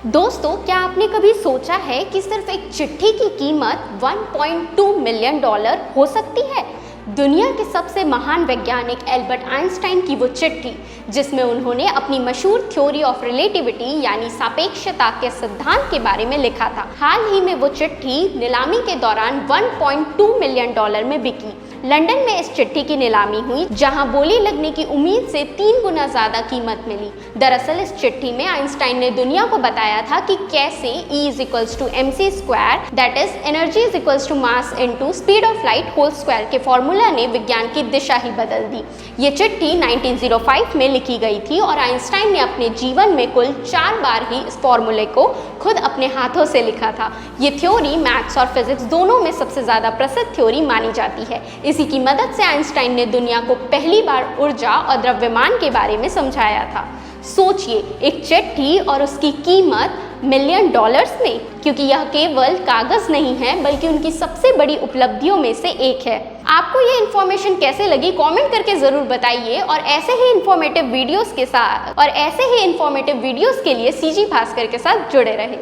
दोस्तों, क्या आपने कभी सोचा है कि सिर्फ एक चिट्ठी की कीमत 1.2 मिलियन डॉलर हो सकती है? दुनिया के सबसे महान वैज्ञानिक एल्बर्ट आइंस्टाइन की वो चिट्ठी जिसमें उन्होंने अपनी मशहूर थ्योरी ऑफ रिलेटिविटी यानी सापेक्षता के सिद्धांत के बारे में लिखा था। हाल ही में वो चिट्ठी नीलामी के दौरान 1.2 मिलियन डॉलर में बिकी। लंदन में इस चिट्ठी की नीलामी हुई जहां बोली लगने की उम्मीद से 3 गुना ज्यादा कीमत मिली। दरअसल इस चिट्ठी में आइंस्टाइन ने दुनिया को बताया था कि कैसे E = mc² that is energy = mass × speed of light whole square के फॉर्मूला ने विज्ञान की दिशा ही बदल दी। ये चिट्ठी 1905 में लिखी गई थी और आइंस्टाइन ने अपने जीवन में कुल 4 बार ही इस फॉर्मूले को खुद अपने हाथों से लिखा था। ये थ्योरी मैथ्स और फिजिक्स दोनों में सबसे ज्यादा प्रसिद्ध थ्योरी मानी जाती है। इसी की मदद से आइंस्टाइन ने दुनिया को पहली बार ऊर्जा और द्रव्यमान के बारे में समझाया था। सोचिए, एक चिट्ठी और उसकी कीमत मिलियन डॉलर्स में, क्योंकि यह केवल कागज नहीं है बल्कि उनकी सबसे बड़ी उपलब्धियों में से एक है। आपको ये इन्फॉर्मेशन कैसे लगी कमेंट करके जरूर बताइए और ऐसे ही इन्फॉर्मेटिव वीडियोस के लिए CG भास्कर के साथ जुड़े रहे।